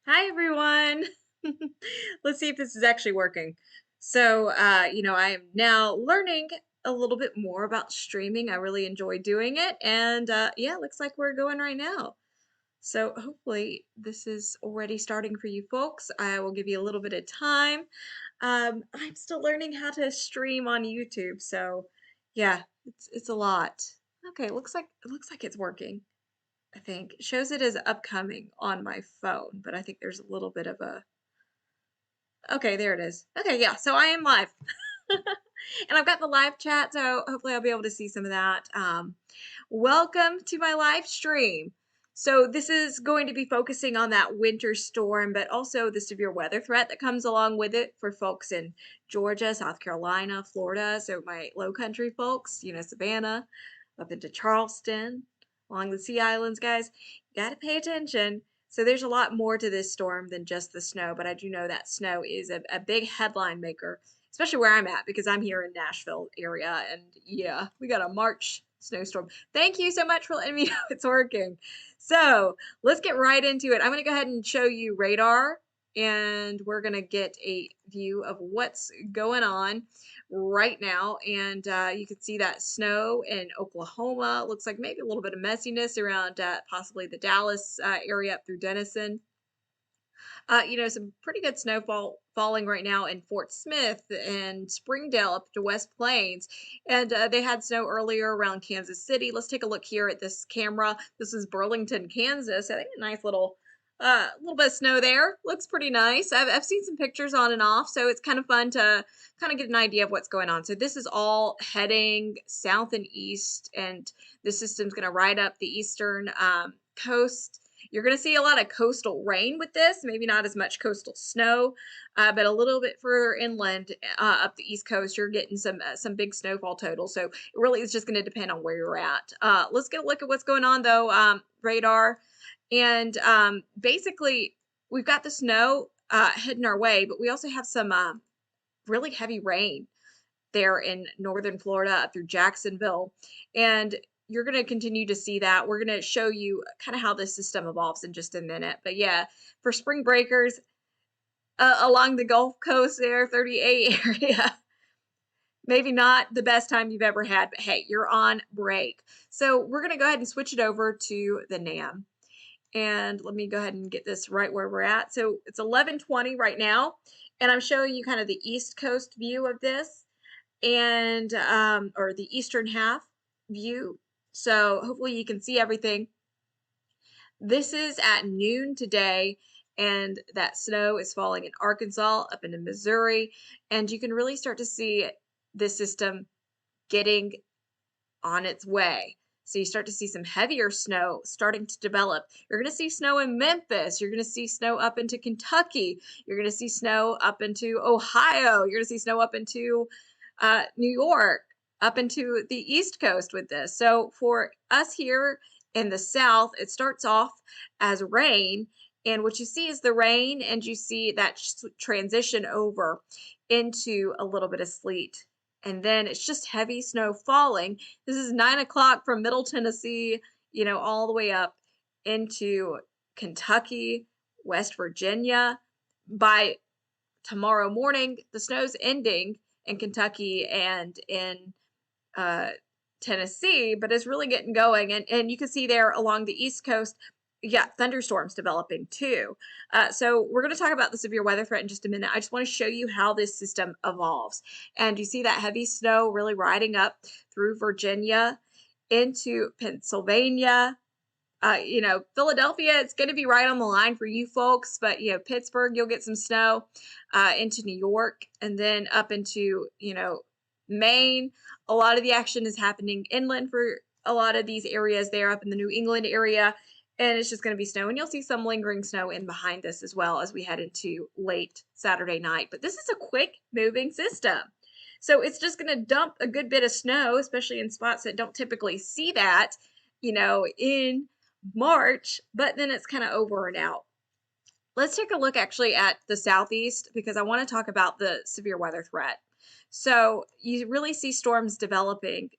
Hi, everyone. Let's see if this is actually working. I am now learning a little bit more about streaming. I really enjoy doing it. And yeah, looks like we're going right now. So hopefully this is already starting for you folks. I will give you a little bit of time. I'm still learning how to stream on YouTube. So yeah, it's a lot. Okay, it looks like it's working. I think. It shows it as upcoming on my phone, but I think there's a little bit of a. Okay, there it is. Okay, yeah, so I am live. And I've got the live chat, so hopefully I'll be able to see some of that. Welcome to my live stream. So this is going to be focusing on that winter storm, but also the severe weather threat that comes along with it for folks in Georgia, South Carolina, Florida. So my low country folks, Savannah, up into Charleston, along the Sea Islands, guys, you got to pay attention. So there's a lot more to this storm than just the snow, but I do know that snow is a big headline maker, especially where I'm at because I'm here in Nashville area, and yeah, we got a March snowstorm. Thank you so much for letting me know it's working. So let's get right into it. I'm going to go ahead and show you radar, and we're going to get a view of what's going on right now. And you can see that snow in Oklahoma. Looks like maybe a little bit of messiness around possibly the Dallas area up through Denison. Some pretty good snowfall falling right now in Fort Smith and Springdale up to West Plains. And they had snow earlier around Kansas City. Let's take a look here at this camera. This is Burlington, Kansas. I think a nice little bit of snow there. Looks pretty nice. I've seen some pictures on and off, so it's kind of fun to kind of get an idea of what's going on. So this is all heading south and east, and this system's going to ride up the eastern coast. You're going to see a lot of coastal rain with this, maybe not as much coastal snow, but a little bit further inland up the East Coast, you're getting some big snowfall totals. So it really is just going to depend on where you're at. Let's get a look at what's going on, though, radar. And basically, we've got the snow heading our way, but we also have some really heavy rain there in northern Florida up through Jacksonville. And you're going to continue to see that. We're going to show you kind of how this system evolves in just a minute. But yeah, for spring breakers along the Gulf Coast there, 38 area, maybe not the best time you've ever had, but hey, you're on break. So we're going to go ahead and switch it over to the NAM. And let me go ahead and get this right where we're at. So it's 11:20 right now, and I'm showing you kind of the East Coast view of this and or the eastern half view. So hopefully you can see everything. This is at noon today, and that snow is falling in Arkansas, up into Missouri, and you can really start to see this system getting on its way. So you start to see some heavier snow starting to develop. You're going to see snow in Memphis. You're going to see snow up into Kentucky. You're going to see snow up into Ohio. You're going to see snow up into New York, up into the East Coast with this. So for us here in the South, it starts off as rain. And what you see is the rain, and you see that transition over into a little bit of sleet. And then it's just heavy snow falling. This is 9 o'clock from Middle Tennessee, all the way up into Kentucky, West Virginia. By tomorrow morning, the snow's ending in Kentucky and in Tennessee, but it's really getting going. And you can see there along the East Coast, yeah, thunderstorms developing too. So we're going to talk about the severe weather threat in just a minute. I just want to show you how this system evolves. And you see that heavy snow really riding up through Virginia into Pennsylvania. Philadelphia, it's going to be right on the line for you folks, but, Pittsburgh, you'll get some snow into New York, and then up into, Maine. A lot of the action is happening inland for a lot of these areas there up in the New England area, and it's just going to be snow, and you'll see some lingering snow in behind this as well as we head into late Saturday night. But this is a quick moving system. So it's just going to dump a good bit of snow, especially in spots that don't typically see that, in March, but then it's kind of over and out. Let's take a look actually at the Southeast because I want to talk about the severe weather threat. So you really see storms developing,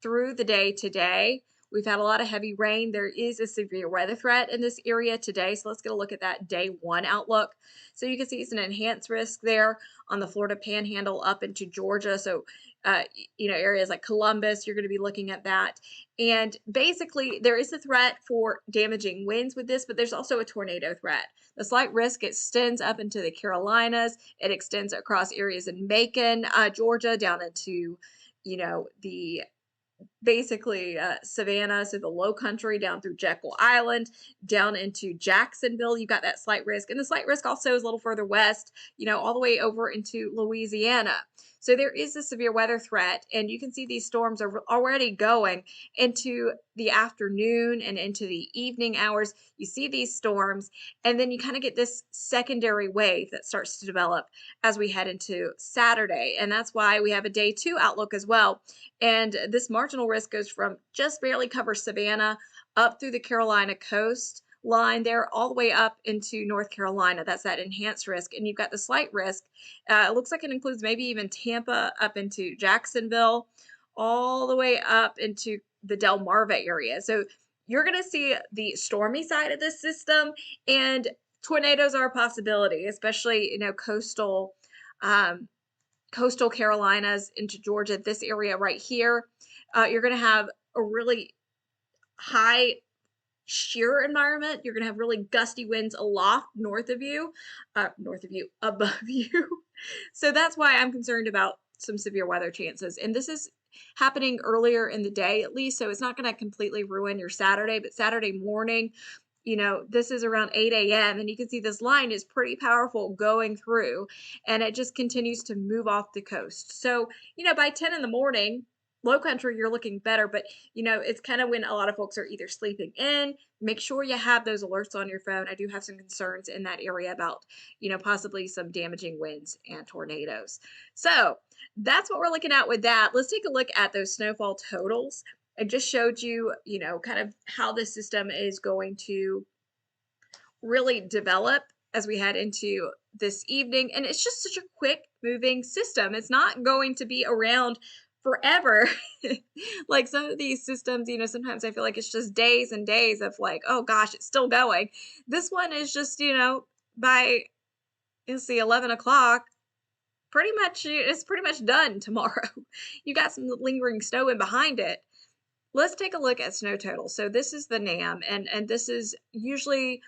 through the day today. We've had a lot of heavy rain. There is a severe weather threat in this area today. So let's get a look at that day one outlook. So you can see it's an enhanced risk there on the Florida Panhandle up into Georgia. So, areas like Columbus, you're going to be looking at that. And basically, there is a threat for damaging winds with this, but there's also a tornado threat. The slight risk extends up into the Carolinas. It extends across areas in Macon, Georgia, down into, the basically Savannah, so the low country down through Jekyll Island, down into Jacksonville. You've got that slight risk. And the slight risk also is a little further west, all the way over into Louisiana. So there is a severe weather threat, and you can see these storms are already going into the afternoon and into the evening hours. You see these storms, and then you kind of get this secondary wave that starts to develop as we head into Saturday. And that's why we have a day two outlook as well. And this marginal risk goes from just barely covers Savannah up through the Carolina coast line there, all the way up into North Carolina. That's that enhanced risk. And you've got the slight risk. It looks like it includes maybe even Tampa up into Jacksonville, all the way up into the Delmarva area. So you're going to see the stormy side of this system, and tornadoes are a possibility, especially, coastal Carolinas into Georgia, this area right here. You're going to have a really high shear environment. You're going to have really gusty winds aloft above you. So that's why I'm concerned about some severe weather chances. And this is happening earlier in the day, at least. So it's not going to completely ruin your Saturday, but Saturday morning, this is around 8 a.m. and you can see this line is pretty powerful going through, and it just continues to move off the coast. So, by 10 in the morning, low country, you're looking better, but it's kind of when a lot of folks are either sleeping in. Make sure you have those alerts on your phone. I do have some concerns in that area about, possibly some damaging winds and tornadoes. So that's what we're looking at with that. Let's take a look at those snowfall totals. I just showed you, kind of how the system is going to really develop as we head into this evening. And it's just such a quick moving system. It's not going to be around forever. Like some of these systems, sometimes I feel like it's just days and days of like, oh gosh, it's still going. This one is just, by, 11 o'clock, it's pretty much done tomorrow. You got some lingering snow in behind it. Let's take a look at snow total. So this is the NAM, and this is usually,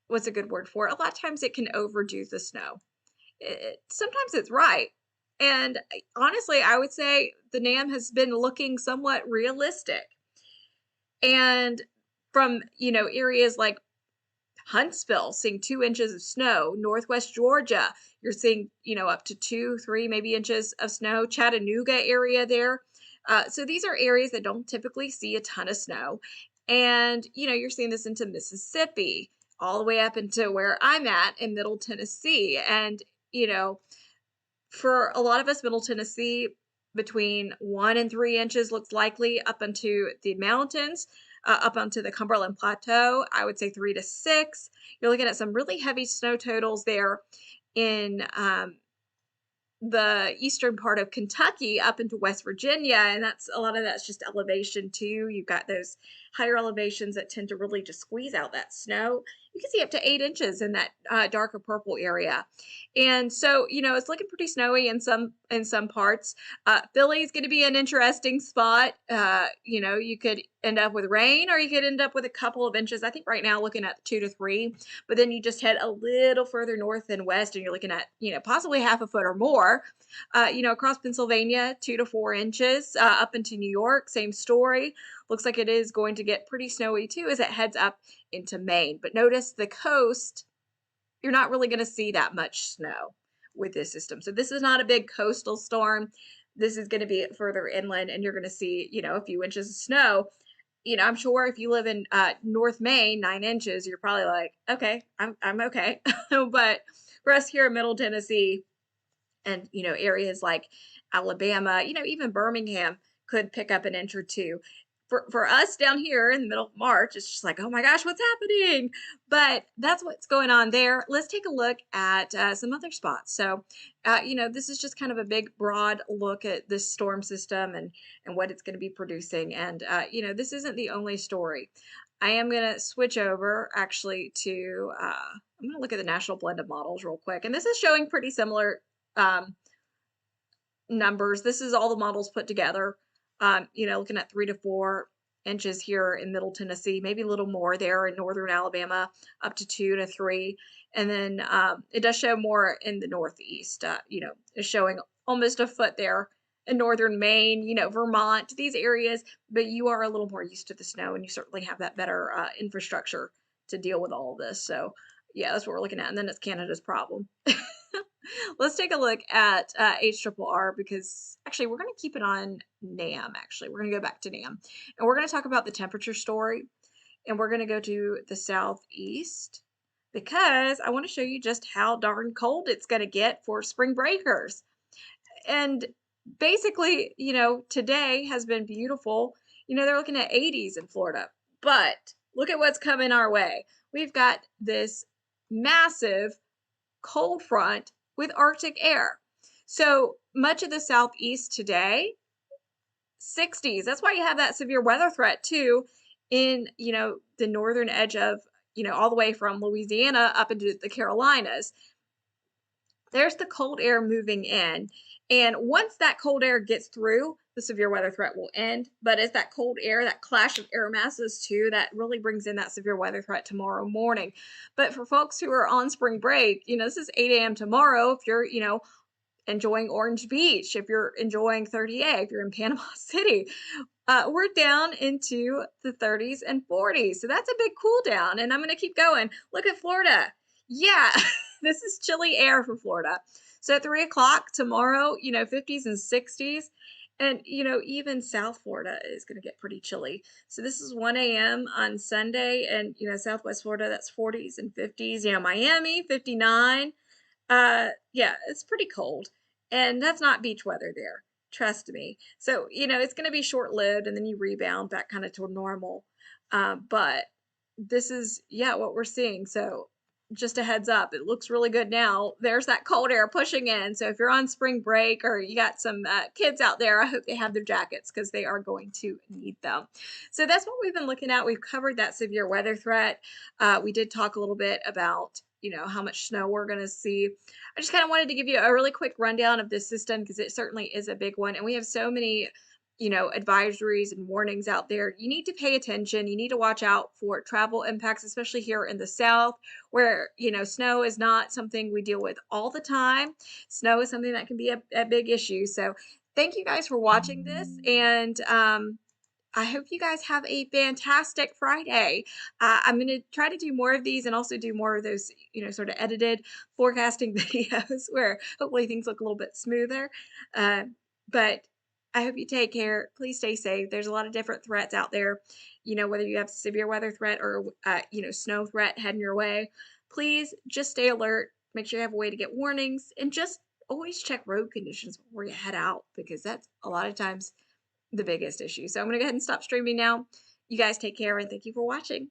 what's a good word for it? A lot of times it can overdo the snow. Sometimes it's right. And honestly, I would say the NAM has been looking somewhat realistic. And from, areas like Huntsville, seeing 2 inches of snow. Northwest Georgia, you're seeing, up to 2, 3, maybe inches of snow. Chattanooga area there. So these are areas that don't typically see a ton of snow. And, you're seeing this into Mississippi, all the way up into where I'm at in Middle Tennessee. And, for a lot of us, Middle Tennessee, between 1 and 3 inches looks likely up into the mountains, up onto the Cumberland Plateau. I would say 3 to 6. You're looking at some really heavy snow totals there in the eastern part of Kentucky up into West Virginia, and a lot of that's just elevation too. You've got those higher elevations that tend to really just squeeze out that snow. You can see up to 8 inches in that darker purple area. And so, it's looking pretty snowy in some parts. Philly's going to be an interesting spot. You could end up with rain, or you could end up with a couple of inches. I think right now looking at 2 to 3, but then you just head a little further north and west, and you're looking at, possibly half a foot or more. Across Pennsylvania, 2 to 4 inches. Up into New York, same story. Looks like it is going to get pretty snowy too as it heads up into Maine. But notice the coast, you're not really going to see that much snow with this system. So this is not a big coastal storm. This is going to be further inland, and you're going to see, a few inches of snow. I'm sure if you live in North Maine, 9 inches, you're probably like, okay, I'm okay. But for us here in Middle Tennessee and, areas like Alabama, even Birmingham could pick up an inch or two. For us down here in the middle of March, it's just like, oh my gosh, what's happening? But that's what's going on there. Let's take a look at some other spots. So, this is just kind of a big, broad look at this storm system and what it's going to be producing. And this isn't the only story. I am going to switch over actually to. I'm going to look at the national blend of models real quick, and this is showing pretty similar. Numbers. This is all the models put together. Looking at 3 to 4 inches here in Middle Tennessee, maybe a little more there in northern Alabama, up to 2 to 3. And then it does show more in the Northeast. It's showing almost a foot there in northern Maine, Vermont, these areas. But you are a little more used to the snow, and you certainly have that better infrastructure to deal with all of this. So, yeah, that's what we're looking at. And then it's Canada's problem. Let's take a look at HRRR because actually we're going to keep it on NAM. Actually, we're going to go back to NAM and we're going to talk about the temperature story, and we're going to go to the southeast because I want to show you just how darn cold it's going to get for spring breakers. And basically, today has been beautiful. They're looking at 80s in Florida, but look at what's coming our way. We've got this massive cold front with Arctic air. So much of the southeast today, 60s. That's why you have that severe weather threat too in, the northern edge of, all the way from Louisiana up into the Carolinas. There's the cold air moving in. And once that cold air gets through, the severe weather threat will end. But as that cold air, that clash of air masses too, that really brings in that severe weather threat tomorrow morning. But for folks who are on spring break, this is 8 a.m. tomorrow. If you're, enjoying Orange Beach, if you're enjoying 30A, if you're in Panama City, we're down into the 30s and 40s. So that's a big cool down. And I'm going to keep going. Look at Florida. Yeah, this is chilly air for Florida. So at 3 o'clock tomorrow, 50s and 60s. And, even South Florida is going to get pretty chilly. So this is 1 a.m. on Sunday. And, Southwest Florida, that's 40s and 50s. Miami, 59. Yeah, it's pretty cold. And that's not beach weather there. Trust me. So, it's going to be short lived and then you rebound back kind of to normal. But this is, yeah, what we're seeing. So, just a heads up, it looks really good now. There's that cold air pushing in. So, if you're on spring break or you got some kids out there, I hope they have their jackets because they are going to need them. So, that's what we've been looking at. We've covered that severe weather threat. We did talk a little bit about how much snow we're going to see. I just kind of wanted to give you a really quick rundown of this system because it certainly is a big one. And we have so many, advisories and warnings out there. You need to pay attention. You need to watch out for travel impacts, especially here in the South where, snow is not something we deal with all the time. Snow is something that can be a big issue. So thank you guys for watching this. And, I hope you guys have a fantastic Friday. I'm going to try to do more of these and also do more of those, sort of edited forecasting videos where hopefully things look a little bit smoother. But I hope you take care. Please stay safe. There's a lot of different threats out there, whether you have severe weather threat or, snow threat heading your way. Please just stay alert. Make sure you have a way to get warnings and just always check road conditions before you head out because that's a lot of times the biggest issue. So I'm going to go ahead and stop streaming now. You guys take care and thank you for watching.